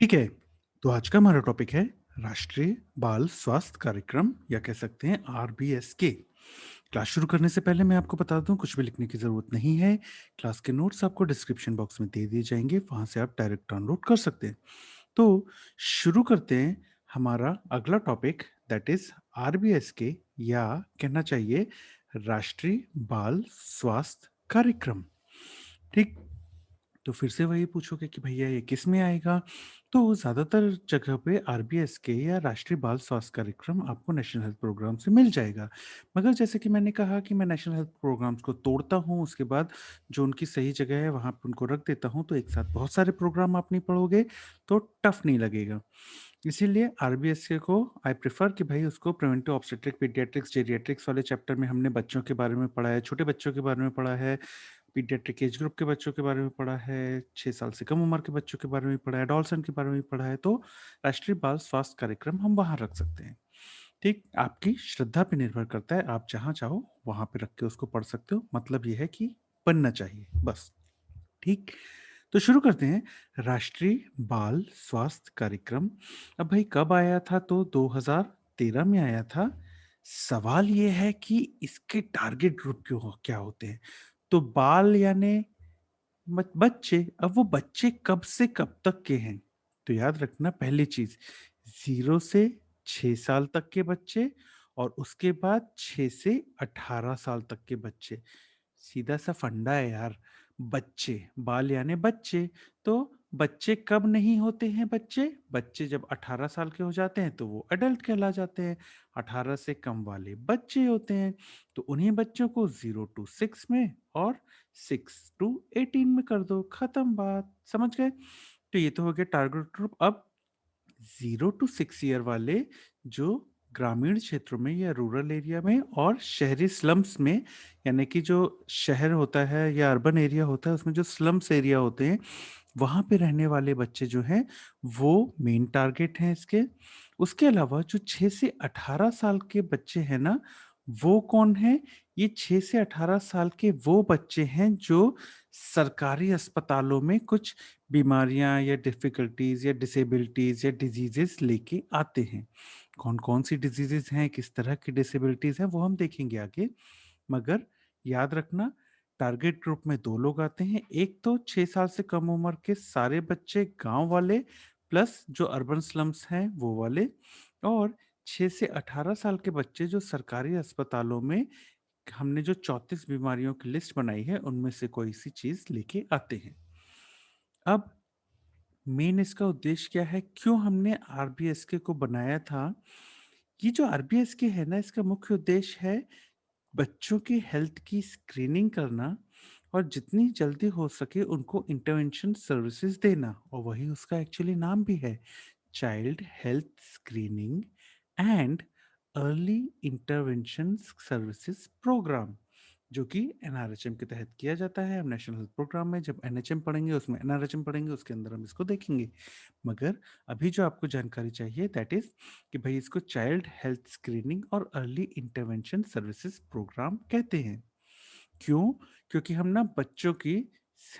ठीक है। तो आज का हमारा टॉपिक है राष्ट्रीय बाल स्वास्थ्य कार्यक्रम या कह सकते हैं आरबीएसके। क्लास शुरू करने से पहले मैं आपको बता दूं, कुछ भी लिखने की ज़रूरत नहीं है। क्लास के नोट्स आपको डिस्क्रिप्शन बॉक्स में दे दिए जाएंगे, वहां से आप डायरेक्ट डाउनलोड कर सकते हैं। तो शुरू करते हैं हमारा अगला टॉपिक, दैट इज आरबीएसके या कहना चाहिए राष्ट्रीय बाल स्वास्थ्य कार्यक्रम। ठीक। तो फिर से वही पूछोगे कि भैया ये किस में आएगा? तो ज़्यादातर जगह पे आरबीएसके या राष्ट्रीय बाल स्वास्थ्य कार्यक्रम आपको नेशनल हेल्थ प्रोग्राम से मिल जाएगा। मगर जैसे कि मैंने कहा कि मैं नेशनल हेल्थ प्रोग्राम्स को तोड़ता हूँ, उसके बाद जो उनकी सही जगह है वहाँ पे उनको रख देता हूँ, तो एक साथ बहुत सारे प्रोग्राम आप नहीं पढ़ोगे तो टफ नहीं लगेगा। इसीलिए आरबीएसके को आई प्रेफर कि भाई उसको प्रिवेंटिव ऑब्स्टेट्रिक पीडियाट्रिक्स जेरियाट्रिक्स वाले चैप्टर में हमने बच्चों के बारे में पढ़ा है, छोटे बच्चों के बारे में पढ़ा है, पीडियाट्रिक एज ग्रुप के बच्चों के बारे में पढ़ा है, 6 साल से कम उम्र के बच्चों के बारे में पढ़ा है, एडोलसेंट के बारे में पढ़ा है, तो राष्ट्रीय बाल स्वास्थ्य कार्यक्रम हम वहाँ रख सकते हैं। ठीक, आपकी श्रद्धा पे निर्भर करता है, आप जहाँ चाहो वहाँ पे रख के उसको पढ़ सकते हो, मतलब ये है कि पढ़ना चाहिए, बस। ठीक, तो शुरू करते हैं। राष्ट्रीय बाल स्वास्थ्य कार्यक्रम अब भाई कब आया था? तो 2013 में आया था। सवाल ये है कि इसके टारगेट ग्रुप क्या होते हैं? तो बाल यानी बच्चे। अब वो बच्चे कब से कब तक के हैं? तो याद रखना, पहली चीज 0 से 6 साल तक के बच्चे और उसके बाद 6 से 18 साल तक के बच्चे। सीधा सा फंडा है यार। बच्चे, बाल यानी बच्चे। तो बच्चे कब नहीं होते हैं? बच्चे बच्चे जब 18 साल के हो जाते हैं तो वो अडल्ट कहला जाते हैं। 18 से कम वाले बच्चे होते हैं। तो उन्हीं बच्चों को 0 to 6 में और 6 to 18 में कर दो, खत्म बात, समझ गए? तो ये तो हो गया टारगेट ग्रुप। अब 0 to 6 ईयर वाले जो ग्रामीण क्षेत्रों में या रूरल एरिया में और शहरी स्लम्स में, यानी कि जो शहर होता है या अर्बन एरिया होता है उसमें जो स्लम्स एरिया होते हैं वहां पे रहने वाले बच्चे जो हैं वो मेन टारगेट हैं इसके। उसके अलावा जो 6 से 18 साल के बच्चे हैं ना, वो कौन है? ये 6 से 18 साल के वो बच्चे हैं जो सरकारी अस्पतालों में कुछ बीमारियां या डिफिकल्टीज या डिसेबिलिटीज या डिजीजेस लेके आते हैं। कौन कौन सी डिजीजेस हैं, किस तरह की डिसेबिलिटीज हैं, वो हम देखेंगे आगे। मगर याद रखना, टारगेट ग्रुप में दो लोग आते हैं। एक तो 6 साल से कम उम्र के सारे बच्चे गांव वाले, प्लस जो अर्बन स्लम्स हैं वो वाले, और 6 से 18 साल के बच्चे जो सरकारी अस्पतालों में हमने जो 34 बीमारियों की लिस्ट बनाई है उनमें से कोई सी चीज लेके आते हैं। अब मेन इसका उद्देश्य क्या है, क्यों हमने आरबीएसके को बनाया था? ये जो आरबीएसके है ना, इसका मुख्य उद्देश्य है बच्चों की हेल्थ की स्क्रीनिंग करना और जितनी जल्दी हो सके उनको इंटरवेंशन सर्विसेज देना, और वही उसका एक्चुअली नाम भी है, child health screening and early intervention services program, जो कि एनआरएचएम के तहत किया जाता है। हम नेशनल हेल्थ प्रोग्राम में जब एनएचएम पढ़ेंगे उसमें एनआरएचएम पढ़ेंगे, उसके अंदर हम इसको देखेंगे। मगर अभी जो आपको जानकारी चाहिए दैट इज कि भाई इसको चाइल्ड हेल्थ स्क्रीनिंग और अर्ली इंटरवेंशन सर्विसेज प्रोग्राम कहते हैं। क्यों? क्योंकि हम ना बच्चों की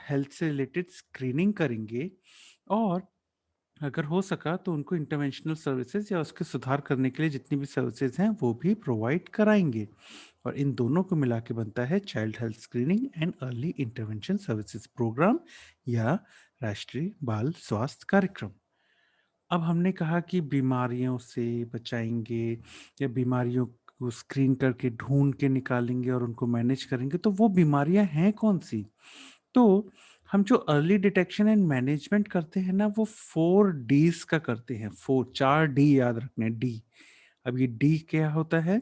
हेल्थ से रिलेटेड स्क्रीनिंग करेंगे और अगर हो सका तो उनको इंटरवेंशनल सर्विसेज या उसके सुधार करने के लिए जितनी भी सर्विसेज हैं वो भी प्रोवाइड कराएंगे। और इन दोनों को मिला के बनता है child health screening and early intervention services program या राष्ट्रीय बाल स्वास्थ्य कार्यक्रम। अब हमने कहा कि बीमारियों से बचाएंगे या बीमारियों को स्क्रीन करके ढूंढ के निकालेंगे और उनको मैनेज करेंगे, तो वो बीमारियां हैं कौन सी? तो हम जो अर्ली डिटेक्शन एंड मैनेजमेंट करते हैं ना, वो 4 Ds का करते हैं। 4 डी याद रखने, डी। अब ये डी क्या होता है?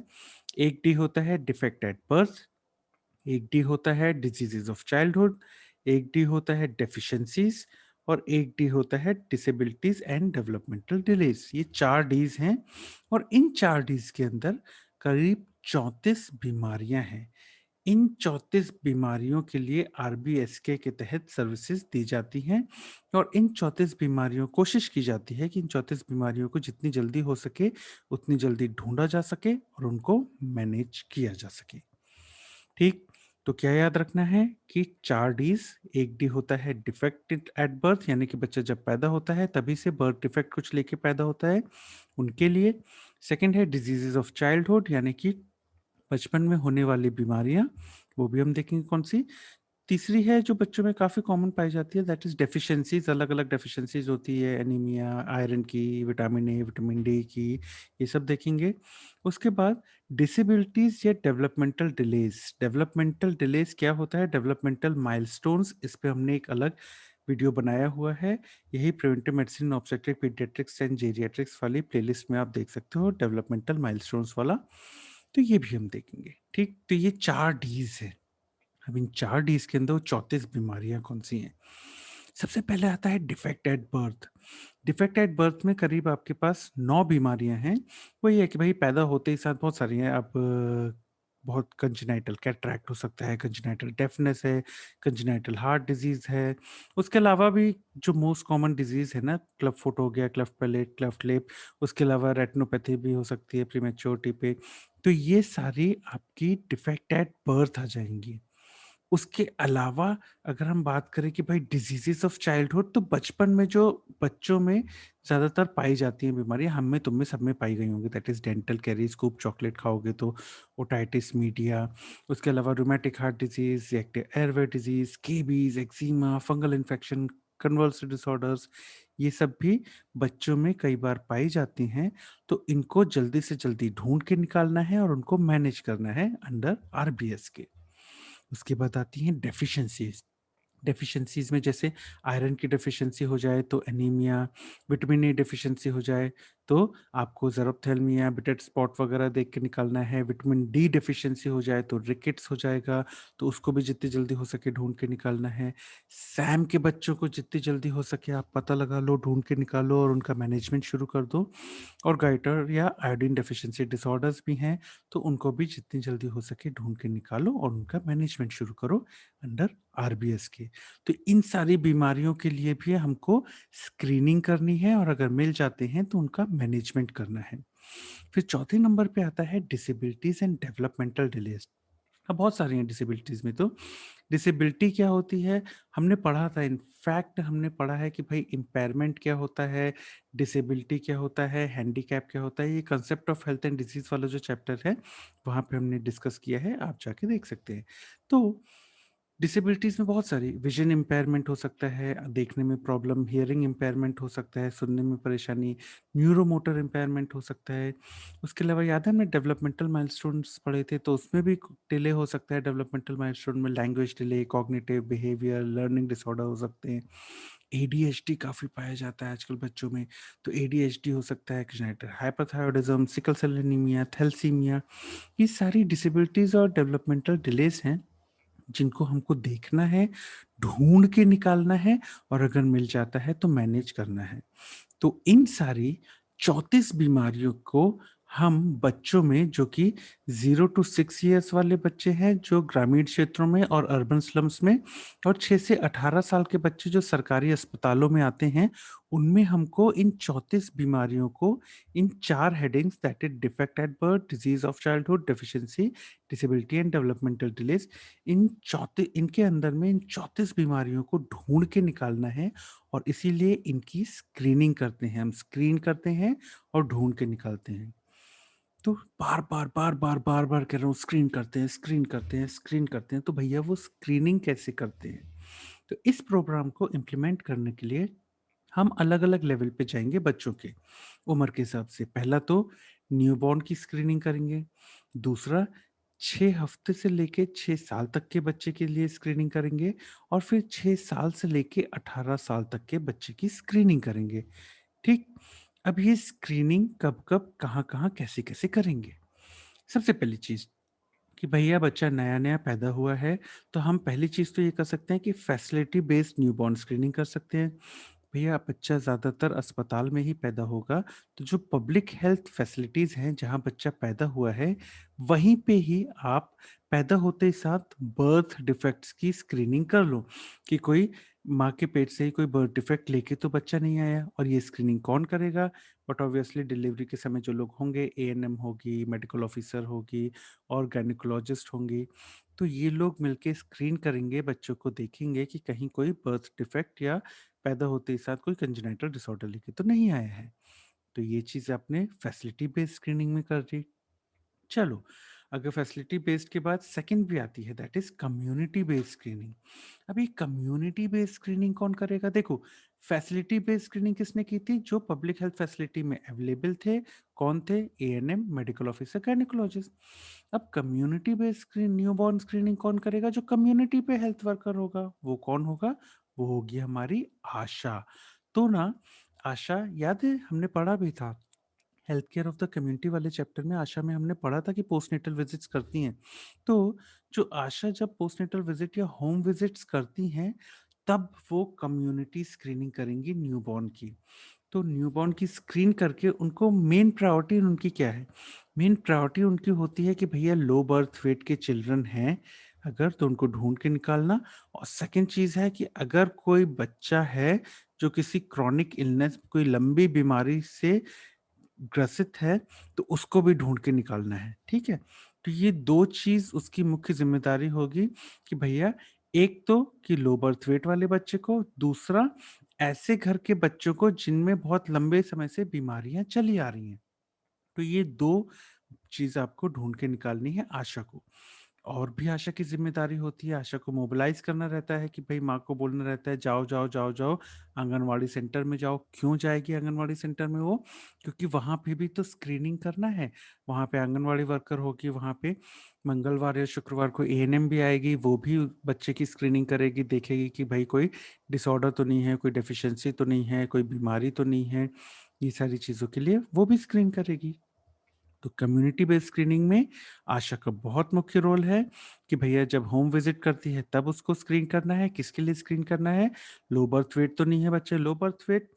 एक डी होता है डिफेक्ट एट बर्थ, एक डी होता है डिजीजेज ऑफ चाइल्डहुड, एक डी होता है डेफिशिएंसीज, और एक डी होता है डिसेबिलिटीज एंड डेवलपमेंटल डिलेज। ये 4 Ds हैं और इन 4 Ds के अंदर करीब 34 बीमारियां हैं। इन 34 बीमारियों के लिए आरबीएसके के तहत सर्विसेज दी जाती हैं और इन 34 बीमारियों कोशिश की जाती है कि इन 34 बीमारियों को जितनी जल्दी हो सके उतनी जल्दी ढूंढा जा सके और उनको मैनेज किया जा सके। ठीक। तो क्या याद रखना है कि 4 डीज़, 1 डी होता है डिफेक्टेड एट बर्थ, यानी कि बच्चा जब पैदा होता है तभी से बर्थ डिफेक्ट कुछ लेके पैदा होता है, उनके लिए। सेकंड है डिजीज़ेज़ ऑफ चाइल्डहुड, यानी कि बचपन में होने वाली बीमारियाँ, वो भी हम देखेंगे कौन-सी। तीसरी है जो बच्चों में काफ़ी कॉमन पाई जाती है, दैट इज़ डेफिशिएंसीज़, अलग-अलग डेफिशिएंसीज़ होती है, एनीमिया, आयरन की, विटामिन ए, विटामिन डी की, ये सब देखेंगे। उसके बाद डिसेबिलिटीज़ या डेवलपमेंटल डिलेज़ क्या होता है? डेवलपमेंटल माइलस्टोन्स, इस पे हमने एक अलग वीडियो बनाया हुआ है। यही preventive medicine, obstetric, paediatrics and geriatrics वाली प्लेलिस्ट में आप देख सकते हो, डेवलपमेंटल माइलस्टोन्स वाला। तो ये भी हम देखेंगे, ठीक? तो ये 4 डीज़ हैं। अब इन 4 डीज़ के अंदर वो 34 बीमारियाँ कौन-सी हैं? सबसे पहले आता है defect at birth. Defect at birth में करीब आपके पास 9 बीमारियाँ हैं। वही है कि भई पैदा होते ही साथ बहुत सारी हैं। अब बहुत कंजेनाइटल कैटरैक्ट हो सकता है, कंजेनाइटल डेफनेस है, कंजेनाइटल हार्ट डिज़ीज़ है। उसके अलावा भी जो मोस्ट कॉमन डिज़ीज़ है ना, क्लब फुट हो गया, क्लेफ्ट पैलेट, क्लेफ्ट लिप, उसके अलावा रेटिनोपैथी भी हो सकती है प्रीमैच्योरिटी पे। तो ये सारी आपकी डिफेक्ट एट बर्थ आ जाएँगी। उसके अलावा अगर हम बात करें कि भाई डिजीज़ेज़ ऑफ चाइल्डहुड, तो बचपन में जो बच्चों में ज़्यादातर पाई जाती हैं बीमारियाँ, हम में, तुम में, सब में पाई गई होंगी, दैट इज़ डेंटल कैरीज़, खूब चॉकलेट खाओगे तो ओटाइटिस मीडिया, उसके अलावा rheumatic heart disease, reactive airway disease, scabies, eczema, fungal infection, convulsive disorders, ये सब भी बच्चों में कई बार पाई जाती हैं। तो इनको जल्दी से जल्दी ढूँढ के निकालना है और उनको मैनेज करना है अंडर आरबीएस के। उसके बाद आती हैं डेफिशिएंसीज़। डेफिशिएंसीज़ में जैसे आयरन की डेफिशिएंसी हो जाए तो एनीमिया, विटामिन ए डेफिशिएंसी हो जाए तो आपको ज़ेरोप्थेल्मिया, बिटेट स्पॉट वगैरह देख के निकालना है। विटामिन डी डेफिशिएंसी हो जाए तो रिकेट्स हो जाएगा, तो उसको भी जितनी जल्दी हो सके ढूँढ के निकालना है। सैम के बच्चों को जितनी जल्दी हो सके आप पता लगा लो, ढूँढ के निकालो और उनका मैनेजमेंट शुरू कर दो। और गाइटर या आयोडीन डेफिशिएंसी डिसऑर्डर्स भी हैं, तो उनको भी जितनी जल्दी हो सके ढूँढ के निकालो और उनका मैनेजमेंट शुरू करो अंडर आरबीएस के। तो इन सारी बीमारियों के लिए भी हमको स्क्रीनिंग करनी है और अगर मिल जाते हैं तो उनका मैनेजमेंट करना है। फिर चौथे नंबर पे आता है डिसेबिलिटीज़ एंड डेवलपमेंटल डिलेज़। अब बहुत सारी हैं डिसेबिलिटीज़ में तो। डिसेबिलिटी क्या होती है? हमने पढ़ा था, इनफैक्ट हमने पढ़ा है कि भाई इम्पेयरमेंट क्या होता है, डिसेबिलिटी क्या होता है, हैंडीकैप क्या होता है। ये concept of health and disease वाला जो चैप्टर है, वहाँ पे हमने डिस्कस किया है, आप जाके देख सकते हैं। तो डिसेबिलिटीज़ में बहुत सारी विज़न इम्पेयरमेंट हो सकता है, देखने में प्रॉब्लम, हियरिंग इम्पेयरमेंट हो सकता है, सुनने में परेशानी, न्यूरोमोटर इम्पेयरमेंट हो सकता है। उसके अलावा याद है हमने डेवलपमेंटल माइलस्टोन्स पढ़े थे, तो उसमें भी डिले हो सकता है। डेवलपमेंटल माइलस्टोन में language delay, cognitive, behaviour, learning disorder हो सकते हैं। एडीएचडी काफ़ी पाया जाता है आजकल बच्चों में, तो एडीएचडी हो सकता है, congenital hyperthyroidism, sickle cell anaemia, thalassaemia, ये सारी डिसेबिलिटीज़ और डेवलपमेंटल डिलेज़ हैं, जिनको हमको देखना है, ढूँढ के निकालना है और अगर मिल जाता है तो मैनेज करना है। तो इन सारी 34 बीमारियों को हम बच्चों में, जो कि 0 टू 6 इयर्स वाले बच्चे हैं जो ग्रामीण क्षेत्रों में और अर्बन स्लम्स में, और 6 से 18 साल के बच्चे जो सरकारी अस्पतालों में आते हैं, उनमें हमको इन 34 बीमारियों को, इन 4 headings, that is defect at birth, disease of childhood, deficiency, disability and developmental delays, इनके अंदर में इन 34 बीमारियों को ढूँढ के निकालना है और इसीलिए इनकी स्क्रीनिंग करते हैं। हम स्क्रीन करते हैं और ढूँढ के निकालते हैं। तो बार-बार, बार-बार, बार-बार कह रहा हूँ, स्क्रीन करते हैं, स्क्रीन करते हैं, स्क्रीन करते हैं। तो भैया वो स्क्रीनिंग कैसे करते हैं? तो इस प्रोग्राम को इम्प्लीमेंट करने के लिए हम अलग-अलग लेवल पे जाएँगे बच्चों के, उम्र के हिसाब से। पहला तो न्यूबॉर्न की स्क्रीनिंग करेंगे। दूसरा 6 हफ्ते से लेके 6 साल तक के बच्चे के लिए स्क्रीनिंग करेंगे और फिर 6 साल से लेके 18 साल तक के बच्चे की स्क्रीनिंग करेंगे। ठीक? अब ये स्क्रीनिंग कब-कब, कहाँ-कहाँ, कैसे-कैसे करेंगे? सबसे पहली चीज़ कि भैया बच्चा नया-नया पैदा हुआ है, तो हम पहली चीज़ तो ये कर सकते हैं कि फैसिलिटी बेस्ड न्यूबॉर्न स्क्रीनिंग कर सकते हैं। भैया बच्चा ज़्यादातर अस्पताल में ही पैदा होगा, तो जो पब्लिक हेल्थ फैसिलिटीज़ हैं जहाँ बच्चा पैदा हुआ है, वहीं पे ही आप पैदा होते ही साथ बर्थ डिफेक्ट्स की स्क्रीनिंग कर लो, कि कोई माँ के पेट से ही कोई बर्थ डिफेक्ट लेके तो बच्चा नहीं आया। और ये स्क्रीनिंग कौन करेगा? बट ऑब्वियसली डिलीवरी के समय जो लोग होंगे, एएनएम होगी, मेडिकल ऑफिसर होगी और गायनेकोलॉजिस्ट होंगी। तो ये लोग मिलके स्क्रीन करेंगे, बच्चों को देखेंगे कि कहीं कोई बर्थ डिफेक्ट या पैदा होते ही साथ कोई कंजेनिटल डिसऑर्डर लेके तो नहीं आया है। तो ये चीज़ आपने फैसिलिटी बेस्ड स्क्रीनिंग में कर दी। चलो, अगर फैसिलिटी बेस्ड के बाद सेकंड भी आती है, that is community based screening. अब ये कम्युनिटी बेस्ड स्क्रीनिंग कौन करेगा? देखो, फैसिलिटी बेस्ड स्क्रीनिंग किसने की थी? जो पब्लिक हेल्थ फैसिलिटी में अवेलेबल थे। कौन थे? ANM, medical officer, gynaecologist. अब कम्युनिटी बेस्ड न्यूबॉर्न स्क्रीनिंग कौन करेगा? जो कम्युनिटी पे हेल्थ वर्कर होगा। वो कौन होगा? वो होगी हमारी आशा। तो ना, आशा याद है हमने पढ़ा भी था, health care of the community वाले चैप्टर में आशा में हमने पढ़ा था कि पोस्टनेटल विजिट्स करती हैं। तो जो आशा जब पोस्टनेटल विजिट या होम विजिट्स करती हैं, तब वो कम्युनिटी स्क्रीनिंग करेंगी न्यूबॉर्न की। तो न्यूबॉर्न की स्क्रीन करके उनको मेन प्रायोरिटी उनकी क्या है? मेन प्रायोरिटी उनकी होती है कि भैया लो बर्थ वेट के चिल्ड्रन हैं अगर, तो उनको ढूंढ के निकालना। और सेकंड चीज़ है कि अगर कोई बच्चा है जो किसी क्रॉनिक इलनेस, कोई लंबी बीमारी से ग्रसित है, तो उसको भी ढूँढ के निकालना है, ठीक है? तो ये 2 चीज़ उसकी मुख्य ज़िम्मेदारी होगी कि भैया, एक तो कि लो बर्थ वेट वाले बच्चे को, दूसरा ऐसे घर के बच्चों को जिनमें बहुत लंबे समय से बीमारियाँ चली आ रही हैं। तो ये 2 चीज़ आपको ढूँढ के निकालनी है आशा को। और भी आशा की ज़िम्मेदारी होती है, आशा को मोबिलाइज़ करना रहता है कि भई माँ को बोलना रहता है, जाओ, जाओ, जाओ, जाओ, आंगनवाड़ी सेंटर में जाओ। क्यों जाएगी आंगनवाड़ी सेंटर में वो? क्योंकि वहाँ पे भी तो स्क्रीनिंग करना है। वहाँ पे आंगनवाड़ी वर्कर होगी, वहाँ पे मंगलवार या शुक्रवार को एएनएम भी आएगी, वो भी बच्चे की स्क्रीनिंग करेगी, देखेगी कि भई कोई डिसऑर्डर तो नहीं है, कोई डेफिशिएंसी तो नहीं है, कोई बीमारी तो नहीं है। ये सारी चीज़ों के लिए वो भी स्क्रीन करेगी। तो कम्युनिटी बेस्ड स्क्रीनिंग में आशा का बहुत मुख्य रोल है कि भैया जब होम विजिट करती है तब उसको स्क्रीन करना है। किसके लिए स्क्रीन करना है? लो बर्थ वेट तो नहीं है बच्चे। लो बर्थ वेट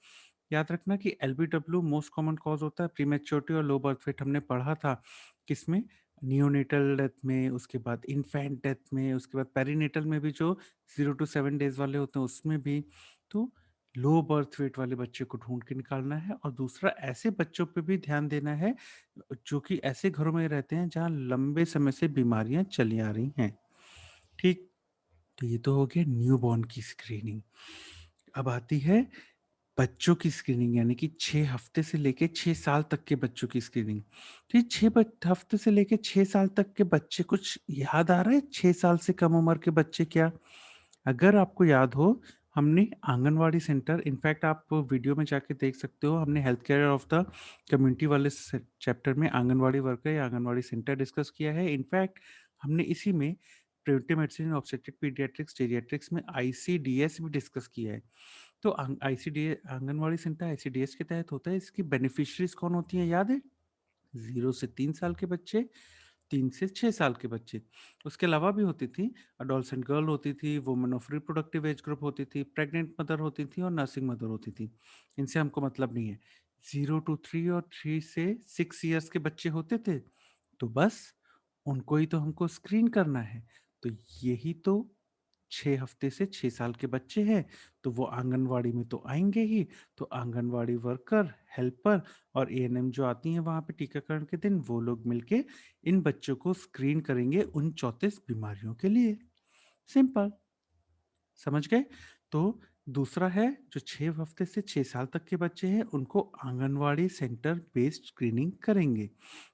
याद रखना कि एलबीडब्ल्यू मोस्ट कॉमन कॉज होता है प्रीमेच्योरिटी, और लो बर्थ वेट हमने पढ़ा था किसमें? नियोनेटल डेथ में, उसके बाद इन्फेंट डेथ में, उसके बाद पेरीनेटल में भी जो 0 to 7 डेज वाले होते हैं उसमें भी। तो लो बर्थ वेट वाले बच्चे को ढूंढ के निकालना है, और दूसरा ऐसे बच्चों पे भी ध्यान देना है जो कि ऐसे घरों में रहते हैं जहाँ लंबे समय से बीमारियां चली आ रही हैं। ठीक, तो ये तो हो गया न्यूबॉर्न की स्क्रीनिंग। अब आती है बच्चों की स्क्रीनिंग, यानी कि 6 हफ्ते से लेके 6 साल तक के बच्चों की स्क्रीनिंग। तो ये 6 हफ्ते से लेके 6 साल तक के बच्चे, कुछ याद आ रहा है 6 साल से कम उम्र के बच्चे क्या? अगर आपको याद हो, हमने आंगनवाड़ी सेंटर, इनफैक्ट आप वीडियो में जाके देख सकते हो, हमने health care of the community वाले चैप्टर में आंगनवाड़ी वर्कर या आंगनवाड़ी सेंटर डिस्कस किया है। इनफैक्ट हमने इसी में preventive medicine, obstetric paediatrics, geriatrics में आईसीडीएस भी डिस्कस किया है। तो आईसीडीएस, आंगनवाड़ी सेंटर आईसीडीएस के तहत होता है। इसकी बेनिफिशियरीज कौन होती हैं याद है? 0 से 3 साल के बच्चे, 3 से 6 साल के बच्चे। उसके अलावा भी होती थी, अडोलसेंट गर्ल होती थी, women of reproductive age group होती थी, प्रेग्नेंट मदर होती थी और नर्सिंग मदर होती थी। इनसे हमको मतलब नहीं है। 0 to 3 और 3 से 6 ईयर्स के बच्चे होते थे, तो बस उनको ही तो हमको स्क्रीन करना है। तो यही तो 6 हफ्ते से 6 साल के बच्चे हैं, तो वो आंगनवाड़ी में तो आएँगे ही। तो आंगनवाड़ी वर्कर, हेल्पर और एएनएम जो आती हैं वहाँ पे टीकाकरण के दिन, वो लोग मिलके इन बच्चों को स्क्रीन करेंगे उन 34 बीमारियों के लिए। सिंपल, समझ गए? तो दूसरा है, जो 6 हफ्ते से 6 साल तक के बच्चे हैं, उनको आंगनवाड़ी सेंटर बेस्ड स्क्रीनिंग करेंगे।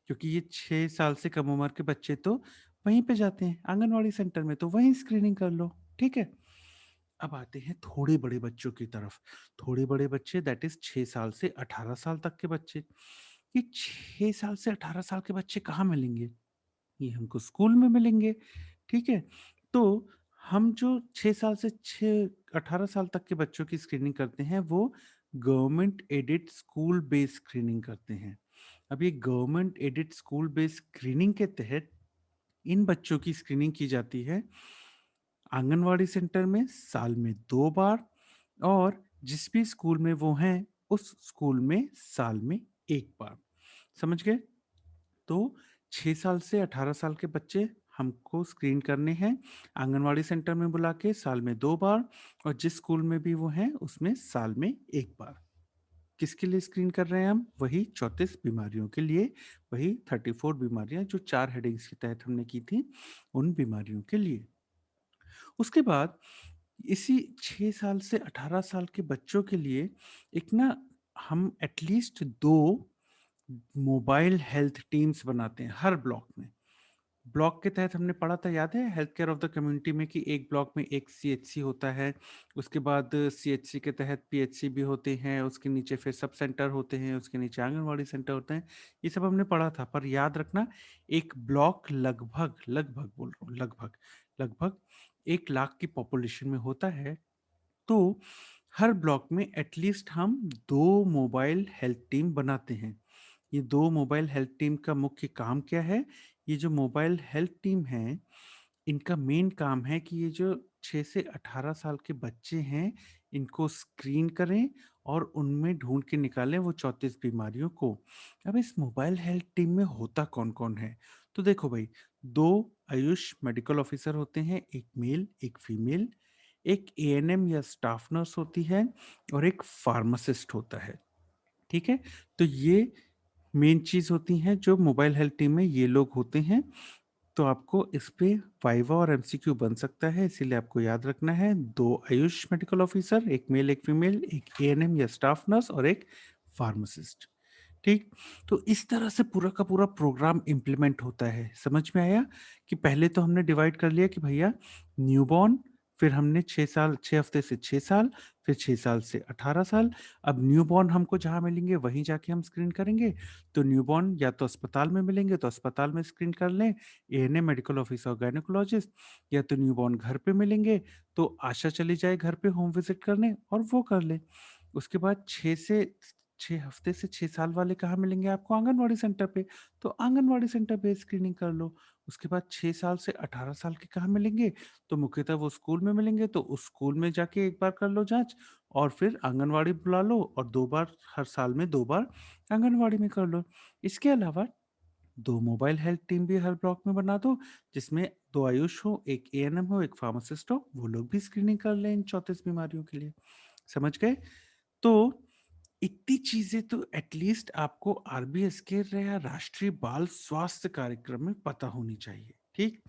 क्योंकि ये 6 साल से कम उम्र के बच्चे तो वहीं पे जाते हैं आंगनवाड़ी सेंटर में, तो वहीं स्क्रीनिंग कर लो, ठीक है? अब आते हैं थोड़े बड़े बच्चों की तरफ। थोड़े बड़े बच्चे, दैट इज़ 6 साल से 18 साल तक के बच्चे। ये 6 साल से 18 साल के बच्चे कहाँ मिलेंगे? ये हमको स्कूल में मिलेंगे, ठीक है? तो हम जो 6 साल से 18 साल तक के बच्चों की स्क्रीनिंग करते हैं, वो government aided school based screening करते हैं। अब ये government aided school based screening के तहत इन बच्चों की स्क्रीनिंग की जाती है आंगनवाड़ी सेंटर में साल में 2 बार, और जिस भी स्कूल में वो हैं, उस स्कूल में साल में 1 बार। समझ गए? तो 6 साल से 18 साल के बच्चे हमको स्क्रीन करने हैं आंगनवाड़ी सेंटर में बुला के साल में 2 बार, और जिस स्कूल में भी वो हैं, उसमें साल में 1 बार। किसके लिए स्क्रीन कर रहे हैं हम? वही 34 बीमारियों के लिए, वही 34 बीमारियाँ जो 4 हेडिंग्स के तहत हमने की थी, उन बीमारियों के लिए। उसके बाद इसी 6 साल से 18 साल के बच्चों के लिए एक ना हम एटलीस्ट 2 मोबाइल हेल्थ टीम्स बनाते हैं हर ब्लॉक में। ब्लॉक के तहत हमने पढ़ा था, याद है, health care of the community में, कि एक ब्लॉक में एक सीएचसी होता है, उसके बाद सीएचसी के तहत पीएचसी भी होते हैं, उसके नीचे फिर सब सेंटर होते हैं, उसके नीचे आंगनवाड़ी सेंटर होते हैं। ये सब हमने पढ़ा था, पर याद रखना, एक ब्लॉक लगभग लगभग बोल रहा हूँ, लगभग लगभग 1 लाख की पॉपुलेशन में होता है। तो हर ब्लॉक में एटलीस्ट हम 2 मोबाइल हेल्थ टीम बनाते हैं। ये 2 मोबाइल हेल्थ टीम का मुख्य काम क्या है? ये जो मोबाइल हेल्थ टीम है, इनका मेन काम है कि ये जो 6 से 18 साल के बच्चे हैं, इनको स्क्रीन करें और उनमें ढूँढ के निकालें वो 34 बीमारियों को। अब इस मोबाइल हेल्थ टीम में होता कौन-कौन है? तो देखो भई, 2 आयुष मेडिकल ऑफिसर होते हैं, 1 मेल, 1 फीमेल, 1 एएनएम या स्टाफ नर्स होती है और 1 फार्मासिस्ट होता है। ठीक है? तो ये मेन चीज़ होती हैं जो मोबाइल हेल्थ टीम में ये लोग होते हैं। तो आपको इस पे वाइवा और एमसीक्यू बन सकता है, इसीलिए आपको याद रखना है 2 AYUSH medical officer, 1 male, 1 female, 1 ANM या स्टाफ नर्स और 1 फार्मासिस्ट। ठीक? तो इस तरह से पूरा का पूरा प्रोग्राम इम्प्लीमेंट होता है। समझ में आया कि पहले तो हमने डिवाइड कर लिया कि भैया न्यूबॉर्न, फिर हमने 6 साल 6 हफ्ते से 6 साल, फिर 6 साल से 18 साल। अब न्यूबॉर्न हमको जहाँ मिलेंगे वहीं जाके हम स्क्रीन करेंगे। तो न्यूबॉर्न या तो अस्पताल में मिलेंगे तो अस्पताल में स्क्रीन कर लें, एएनएम मेडिकल ऑफिसर और गायनेकोलॉजिस्ट, या तो न्यूबॉर्न घर पे मिलेंगे तो आशा चली जाए घर पे होम विजिट करने और वो कर ले। उसके बाद 6 हफ्ते से 6 साल वाले कहाँ मिलेंगे आपको? आंगनवाड़ी सेंटर पे, तो आंगनवाड़ी सेंटर पे स्क्रीनिंग कर लो। उसके बाद 6 साल से 18 साल के कहाँ मिलेंगे? तो मुख्यतः वो स्कूल में मिलेंगे, तो उस स्कूल में जाके एक बार कर लो जाँच और फिर आंगनवाड़ी बुला लो और 2 बार, हर साल में 2 बार आंगनवाड़ी में कर लो। इसके अलावा 2 मोबाइल हेल्थ टीम भी हर ब्लॉक में बना दो, जिसमें 2 आयुष हो, 1 एएनएम हो, 1 फार्मासिस्ट हो, वो लोग भी स्क्रीनिंग कर लें इन 34 बीमारियों के लिए। समझ गए? तो इतनी चीज़ें तो एटलीस्ट आपको आरबीएस के राष्ट्रीय बाल स्वास्थ्य कार्यक्रम में पता होनी चाहिए, ठीक?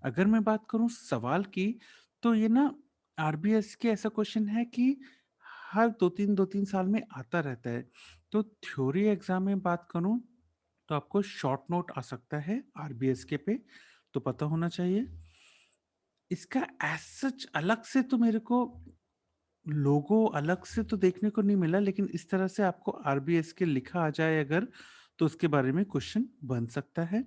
अगर मैं बात करूँ सवाल की, तो ये ना आरबीएस के ऐसा क्वेश्चन है कि हर 2-3 साल में आता रहता है। तो थ्योरी एग्ज़ाम में बात करूँ, तो आपको शॉर्ट नोट आ सकता है आरबीएस के पे, तो पता होना चाहिए। इसका एज़ सच अलग से तो मेरे को लोगो अलग से तो देखने को नहीं मिला, लेकिन इस तरह से आपको आरबीएस के लिखा आ जाए अगर, तो उसके बारे में क्वेश्चन बन सकता है।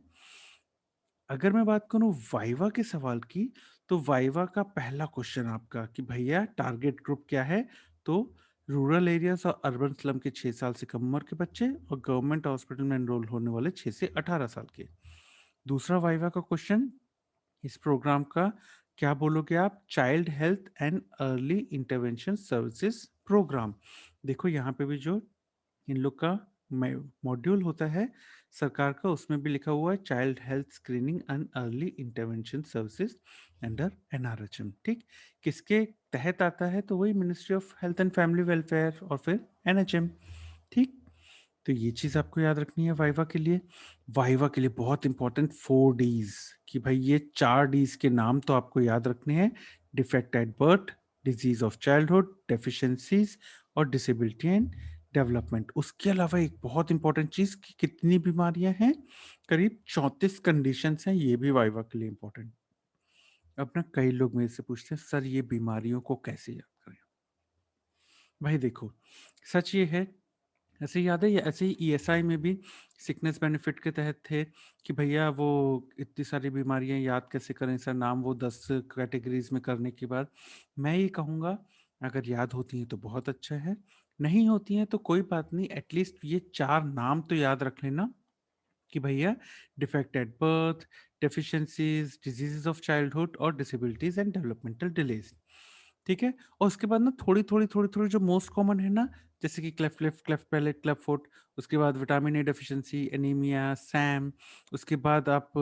अगर मैं बात करूँ वाइवा के सवाल की, तो वाइवा का पहला क्वेश्चन आपका कि भैया टारगेट ग्रुप क्या है? तो रूरल एरियाज़ और अर्बन स्लम के 6 साल से कम उम्र के बच्चे और गवर्नमेंट हॉस्पिटल में एनरोल होने वाले 6 से 18 साल के। दूसरा वाइवा का क्वेश्चन, इस प्रोग्राम का क्या बोलोगे आप? Child health and early intervention services program. देखो यहाँ पे भी जो इन लोग का मॉड्यूल होता है सरकार का, उसमें भी लिखा हुआ है child health screening and early intervention services under NRHM. ठीक, किसके तहत आता है? तो वही ministry of health and family welfare और फिर एनएचएम। ठीक, तो ये चीज़ आपको याद रखनी है वाइवा के लिए। वाइवा के लिए बहुत इंपॉर्टेंट 4 डीज, कि भाई ये 4 डीज के नाम तो आपको याद रखने हैं: defect at birth, disease of childhood, deficiencies और डिसेबिलिटी एंड डेवलपमेंट। उसके अलावा एक बहुत इंपॉर्टेंट चीज़ कि कितनी बीमारियां हैं, करीब 34 कंडीशंस हैं, ये भी वाइवा के लिए इंपॉर्टेंट। अब ना कई लोग मेरे से पूछते हैं सर ये बीमारियों को कैसे याद करें? भाई देखो, सच ये है, ऐसे ही याद है, ये ऐसे ही ईएसआई में भी सिकनेस बेनिफिट के तहत थे कि भैया वो इतनी सारी बीमारियां याद कैसे करें सर, नाम वो 10 कैटेगरीज में करने के बाद। मैं ये कहूँगा, अगर याद होती हैं तो बहुत अच्छा है, नहीं होती हैं तो कोई बात नहीं, एटलीस्ट ये 4 नाम तो याद रख लेना कि भैया defect at birth, deficiencies, diseases of childhood और डिसेबिलिटीज एंड डेवलपमेंटल डिलेज। ठीक है? और उसके बाद ना थोड़ी-थोड़ी जो मोस्ट कॉमन है ना, जैसे कि cleft lip, cleft palate, cleft foot, उसके बाद vitamin A deficiency, anaemia, Sam, उसके बाद आप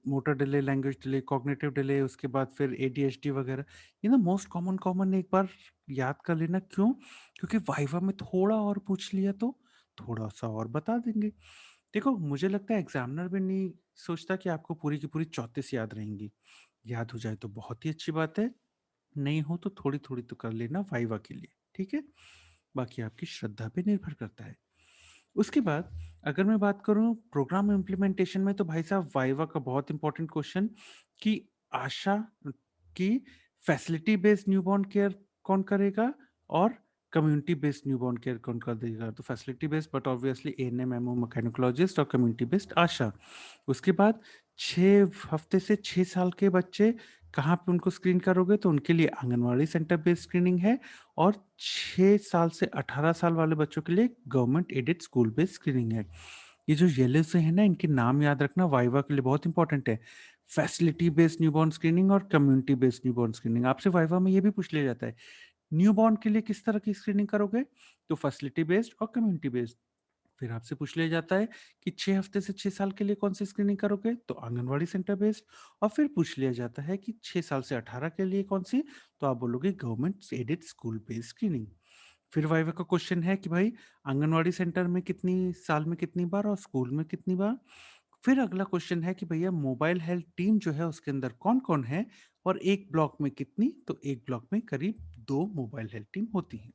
motor delay, language delay, cognitive delay, उसके बाद फिर एडीएचडी वगैरह। ये ना मोस्ट कॉमन एक बार याद कर लेना, क्यों? क्योंकि वाइवा में थोड़ा और पूछ लिया तो थोड़ा-सा और बता देंगे। देखो, मुझे लगता है एग्ज़ामिनर भी नहीं सोचता कि आपको पूरी की पूरी 34 याद रहेंगी। याद हो जाए तो बहुत ही अच्छी बात है, नहीं हो तो थोड़ी-थोड़ी तो कर लेना वाइवा के लिए, ठीक है? बाकी आपकी श्रद्धा पे निर्भर करता है। उसके बाद अगर मैं बात करूँ प्रोग्राम इम्प्लीमेंटेशन में, तो भाई साहब वाइवा का बहुत इंपॉर्टेंट क्वेश्चन कि आशा की फैसिलिटी बेस्ड न्यूबॉर्न केयर कौन करेगा और कम्युनिटी बेस्ड न्यूबॉर्न केयर कौन कर देगा? तो facility based but obviously ANM, MO, मैकेनिकोलॉजिस्ट और कम्युनिटी बेस्ड आशा। उसके बाद 6 हफ्ते से 6 साल के बच्चे कहाँ पे उनको स्क्रीन करोगे? तो उनके लिए आंगनवाड़ी सेंटर बेस्ड स्क्रीनिंग है और 6 साल से 18 साल वाले बच्चों के लिए government aided school based screening है। ये जो येलो से है ना, इनके नाम याद रखना, वाइवा के लिए बहुत इंपॉर्टेंट है। फैसिलिटी बेस्ड न्यूबॉर्न स्क्रीनिंग और कम्युनिटी बेस्ड न्यूबॉर्न स्क्रीनिंग। आपसे वाइवा में ये भी पूछ लिया जाता है, न्यूबॉर्न के लिए किस तरह की स्क्रीनिंग करोगे? तो फैसिलिटी बेस्ड और कम्युनिटी बेस्ड। फिर आपसे पूछ लिया जाता है कि 6 हफ्ते से 6 साल के लिए कौन-सी स्क्रीनिंग करोगे? तो आंगनवाड़ी सेंटर बेस्ड। और फिर पूछ लिया जाता है कि 6 साल से 18 के लिए कौन-सी? तो आप बोलोगे government aided school based screening. फिर वाइवा का क्वेश्चन है कि भाई आंगनवाड़ी सेंटर में कितनी साल में कितनी बार और स्कूल में कितनी बार? फिर अगला क्वेश्चन है कि भैया मोबाइल हेल्थ टीम जो है उसके अंदर कौन-कौन है और एक ब्लॉक में कितनी? तो एक ब्लॉक में करीब 2 मोबाइल हेल्थ टीम होती हैं।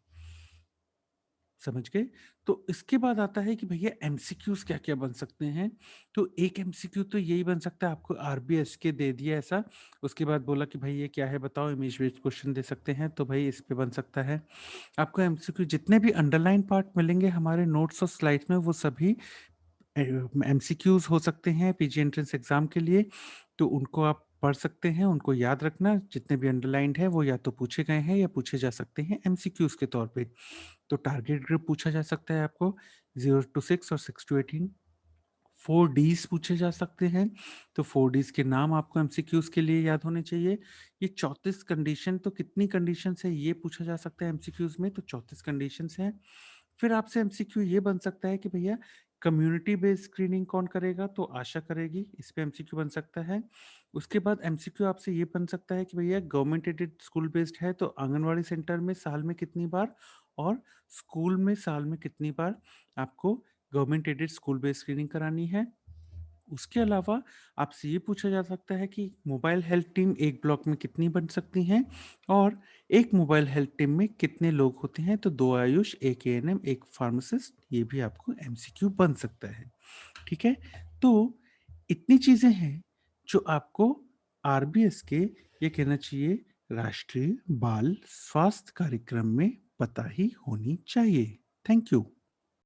समझ गए? तो इसके बाद आता है कि भैया एमसीक्यूज़ क्या-क्या बन सकते हैं? तो एक एमसीक्यू तो यही बन सकता है, आपको आरबीएसके दे दिया ऐसा, उसके बाद बोला कि भई ये क्या है बताओ, इमेज बेस्ड क्वेश्चन दे सकते हैं, तो भई इस पे बन सकता है। आपको एमसीक्यू जितने भी अंडरलाइन पार्ट मिलेंगे हमारे नोट्स और स्लाइड्स में, वो सभी एमसीक्यूज़ हो सकते हैं पीजी एंट्रेंस एग्ज़ाम के लिए, तो उनको आप पढ़ सकते हैं, उनको याद रखना, जितने भी अंडरलाइन्ड है वो या तो पूछे गए हैं या पूछे जा सकते हैं एमसीक्यूज़ के तौर पे। तो टारगेट ग्रुप पूछा जा सकता है आपको 0 टू 6 और 6 टू 18। 4 डीज़ पूछे जा सकते हैं, तो 4 डीज़ के नाम आपको एमसीक्यूज़ के लिए याद होने चाहिए। ये 34 कंडीशन, तो कितनी कंडीशंस है ये पूछा जा सकता है एमसीक्यूज़ में, तो 34 कंडीशंस हैं। फिर आपसे एमसीक्यू ये बन सकता है कि भैया कम्युनिटी बेस्ड स्क्रीनिंग कौन करेगा? तो आशा करेगी, इस पे एमसीक्यू बन सकता है। उसके बाद एमसीक्यू आपसे ये बन सकता है कि भैया गवर्नमेंट एडेड स्कूल बेस्ड है, तो आंगनवाड़ी सेंटर में साल में कितनी बार और स्कूल में साल में कितनी बार आपको government aided school based screening करानी है। उसके अलावा आपसे ये पूछा जा सकता है कि मोबाइल हेल्थ टीम एक ब्लॉक में कितनी बन सकती हैं और एक मोबाइल हेल्थ टीम में कितने लोग होते हैं? तो 2 आयुष, 1 एएनएम, 1 फार्मासिस्ट, ये भी आपको एमसीक्यू बन सकता है। ठीक है? तो इतनी चीज़ें हैं जो आपको आरबीएस के, ये कहना चाहिए, राष्ट्रीय बाल स्वास्थ्य कार्यक्रम में पता ही होनी चाहिए। Thank you.